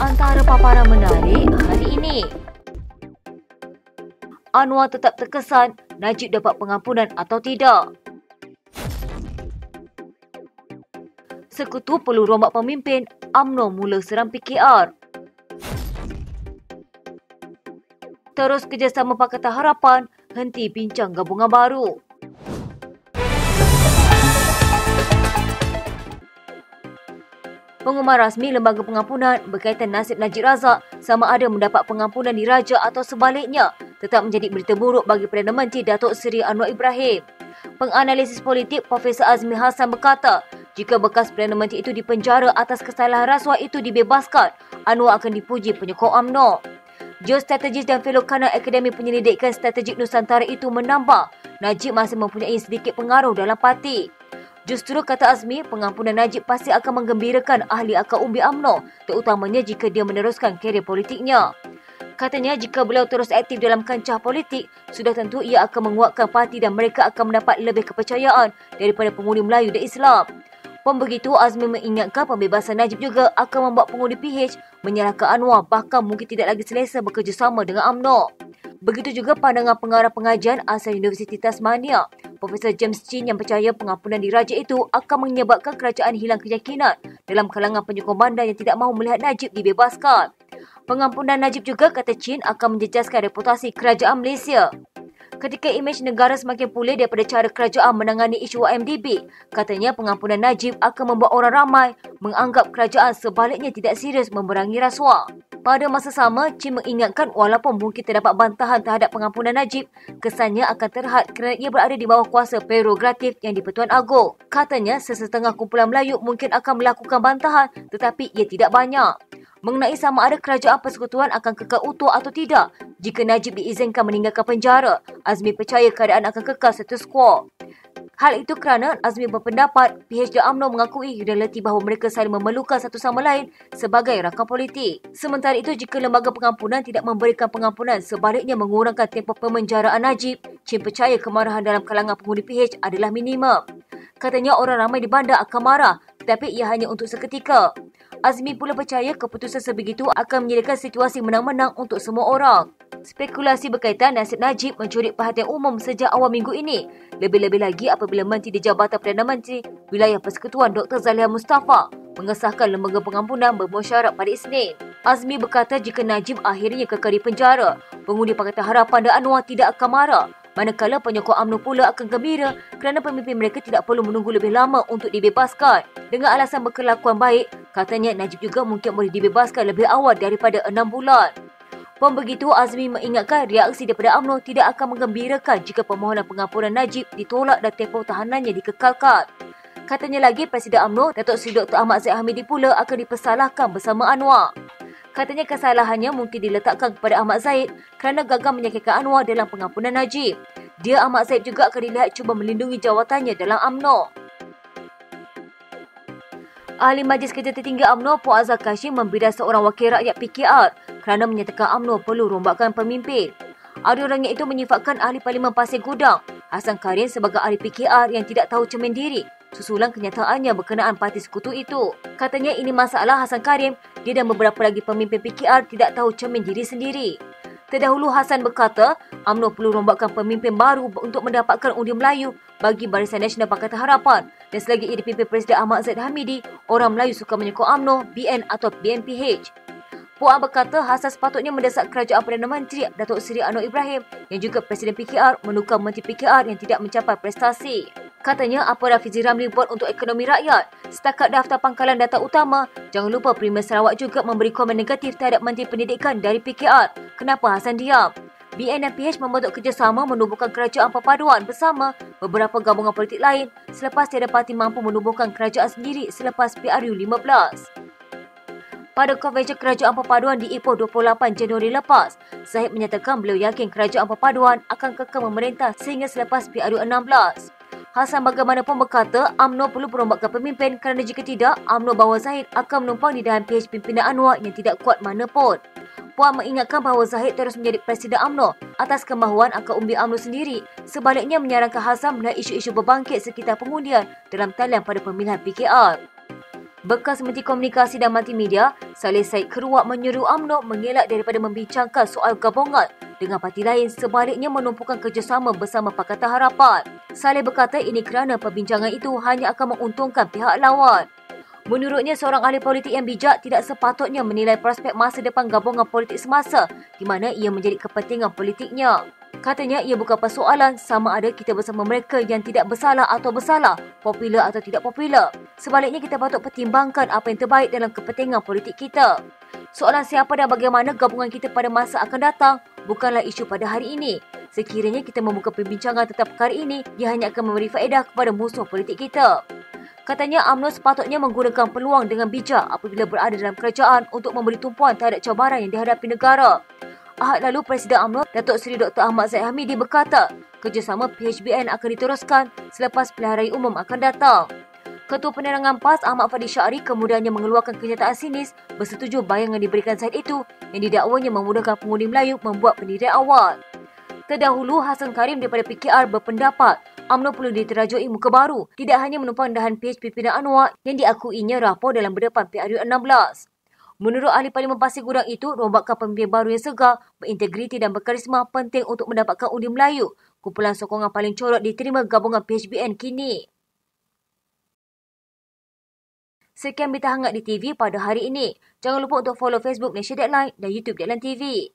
Antara paparan menarik hari ini. Anwar tetap terkesan Najib dapat pengampunan atau tidak. Sekutu perlu rombak pemimpin, UMNO mula seram PKR. Terus kerjasama Pakatan Harapan, henti bincang gabungan baru. Pengumuman rasmi Lembaga Pengampunan berkaitan nasib Najib Razak sama ada mendapat pengampunan diraja atau sebaliknya tetap menjadi berita buruk bagi Perdana Menteri Datuk Seri Anwar Ibrahim. Penganalisis politik Profesor Azmi Hassan berkata, jika bekas Perdana Menteri itu dipenjara atas kesalahan rasuah itu dibebaskan, Anwar akan dipuji penyokong UMNO. Geostrategis dan fellow kanan Akademi Penyelidikan Strategik Nusantara itu menambah, Najib masih mempunyai sedikit pengaruh dalam parti. Justru, kata Azmi, pengampunan Najib pasti akan menggembirakan ahli akal umbi UMNO, terutamanya jika dia meneruskan kerjaya politiknya. Katanya, jika beliau terus aktif dalam kancah politik, sudah tentu ia akan menguatkan parti dan mereka akan mendapat lebih kepercayaan daripada pengundi Melayu dan Islam. Pun begitu, Azmi mengingatkan pembebasan Najib juga akan membuat pengundi PH menyalahkan Anwar, bahkan mungkin tidak lagi selesa bekerjasama dengan UMNO. Begitu juga pandangan pengarah pengajian asal Universiti Tasmania, Profesor James Chin, yang percaya pengampunan diraja itu akan menyebabkan kerajaan hilang keyakinan dalam kalangan penyokong bandar yang tidak mahu melihat Najib dibebaskan. Pengampunan Najib juga, kata Chin, akan menjejaskan reputasi kerajaan Malaysia. Ketika imej negara semakin pulih daripada cara kerajaan menangani isu YMDB, katanya pengampunan Najib akan membuat orang ramai menganggap kerajaan sebaliknya tidak serius memerangi rasuah. Pada masa sama, Chin mengingatkan walaupun mungkin terdapat bantahan terhadap pengampunan Najib, kesannya akan terhad kerana ia berada di bawah kuasa prerogatif yang di-Pertuan Agong. Katanya, sesetengah kumpulan Melayu mungkin akan melakukan bantahan tetapi ia tidak banyak. Mengenai sama ada kerajaan persekutuan akan kekal utuh atau tidak jika Najib diizinkan meninggalkan penjara, Azmi percaya keadaan akan kekal status quo. Hal itu kerana Azmi berpendapat PH dan UMNO mengakui realiti bahawa mereka saling memerlukan satu sama lain sebagai rakan politik. Sementara itu, jika lembaga pengampunan tidak memberikan pengampunan, sebaliknya mengurangkan tempoh pemenjaraan Najib, Chin percaya kemarahan dalam kalangan pengundi PH adalah minimum. Katanya orang ramai di bandar akan marah, tetapi ia hanya untuk seketika. Azmi pula percaya keputusan sebegitu akan menyediakan situasi menang-menang untuk semua orang. Spekulasi berkaitan nasib Najib mencuri perhatian umum sejak awal minggu ini. Lebih-lebih lagi apabila Menteri di Jabatan Perdana Menteri Wilayah Persekutuan Dr. Zaliha Mustafa mengesahkan lembaga pengampunan bermusyawarah pada Isnin. Azmi berkata jika Najib akhirnya kekal di penjara, pengundi Pakatan Harapan dan Anwar tidak akan marah. Manakala penyokong UMNO pula akan gembira kerana pemimpin mereka tidak perlu menunggu lebih lama untuk dibebaskan. Dengan alasan berkelakuan baik, katanya Najib juga mungkin boleh dibebaskan lebih awal daripada 6 bulan. Pun begitu, Azmi mengingatkan reaksi daripada UMNO tidak akan menggembirakan jika permohonan pengampunan Najib ditolak dan tempoh tahanannya dikekalkan. Katanya lagi, Presiden UMNO, Datuk Seri Dr. Ahmad Zahid Hamidi pula akan dipersalahkan bersama Anwar. Katanya kesalahannya mungkin diletakkan kepada Ahmad Zahid kerana gagal meyakinkan Anwar dalam pengampunan Najib. Dia, Ahmad Zahid, juga akan dilihat cuba melindungi jawatannya dalam UMNO. Ahli Majlis Kerja Tertinggi UMNO, Puan Azhar Kashim, membidas seorang wakil rakyat PKR kerana menyatakan UMNO perlu rombakan pemimpin. Ada orangnya itu menyifatkan Ahli Parlimen Pasir Gudang, Hasan Karim, sebagai ahli PKR yang tidak tahu cermin diri susulan kenyataannya berkenaan parti sekutu itu. Katanya ini masalah Hasan Karim, dia dan beberapa lagi pemimpin PKR tidak tahu cermin diri sendiri. Terdahulu Hasan berkata, UMNO perlu rombakan pemimpin baru untuk mendapatkan undi Melayu bagi Barisan Nasional Pakatan Harapan, dan selagi ia dipimpin Presiden Ahmad Zahid Hamidi, orang Melayu suka menyokong UMNO, BN atau BNPH. Puan berkata Hasan sepatutnya mendesak kerajaan Perdana Menteri Datuk Seri Anwar Ibrahim yang juga Presiden PKR menukar Menteri PKR yang tidak mencapai prestasi. Katanya apa Rafizi Ramli buat untuk ekonomi rakyat. Setakat daftar pangkalan data utama, jangan lupa Premier Sarawak juga memberi komen negatif terhadap Menteri Pendidikan dari PKR. Kenapa Hasan diam? BN dan PH membentuk kerjasama menubuhkan kerajaan perpaduan bersama beberapa gabungan politik lain selepas tiada parti mampu menubuhkan kerajaan sendiri selepas PRU 15. Pada konvensyen kerajaan perpaduan di Ipoh 28 Januari lepas, Zahid menyatakan beliau yakin kerajaan perpaduan akan kekal memerintah sehingga selepas PRU 16. Hasan bagaimanapun berkata UMNO perlu perombakan pemimpin kerana jika tidak, UMNO bawah Zahid akan menumpang di dalam PH pimpinan Anwar yang tidak kuat mana pun. Puan mengingatkan bahawa Zahid terus menjadi Presiden UMNO atas kemahuan akal umbi UMNO sendiri. Sebaliknya menyarankan Hasan melihat isu-isu berbangkit sekitar pengundian dalam talian pada pemilihan PKR. Bekas Menteri Komunikasi dan Multimedia, Saleh Said Keruak menyuruh UMNO mengelak daripada membincangkan soal gabungan dengan parti lain, sebaliknya menumpukan kerjasama bersama Pakatan Harapan. Saleh berkata ini kerana perbincangan itu hanya akan menguntungkan pihak lawan. Menurutnya, seorang ahli politik yang bijak tidak sepatutnya menilai prospek masa depan gabungan politik semasa di mana ia menjadi kepentingan politiknya. Katanya ia bukan persoalan sama ada kita bersama mereka yang tidak bersalah atau bersalah, popular atau tidak popular. Sebaliknya kita patut pertimbangkan apa yang terbaik dalam kepentingan politik kita. Soalan siapa dan bagaimana gabungan kita pada masa akan datang bukanlah isu pada hari ini. Sekiranya kita membuka perbincangan tentang perkara ini, ia hanya akan memberi faedah kepada musuh politik kita. Katanya UMNO sepatutnya menggunakan peluang dengan bijak apabila berada dalam kerajaan untuk memberi tumpuan terhadap cabaran yang dihadapi negara. Ahad lalu, Presiden UMNO, Datuk Seri Dr. Ahmad Zahid Hamidi berkata, kerjasama PHBN akan diteruskan selepas pilihan raya umum akan datang. Ketua Penerangan PAS Ahmad Fadil Syari kemudiannya mengeluarkan kenyataan sinis bersetuju bayangan diberikan Zahid itu yang didakwanya memudahkan pengundi Melayu membuat pendirian awal. Terdahulu, Hasan Karim daripada PKR berpendapat UMNO perlu diterajui muka baru, tidak hanya menumpang dahan PH pimpinan Anwar yang diakuinya rapuh dalam berdepan PRU16. Menurut ahli Parlimen Pasir Gudang itu, rombakan pemimpin baru yang segar, berintegriti dan berkarisma penting untuk mendapatkan undi Melayu. Kumpulan sokongan paling corot diterima gabungan PHBN kini. Sekian berita hangat di TV pada hari ini. Jangan lupa untuk follow Facebook Malaysia Deadline dan YouTube Deadline TV.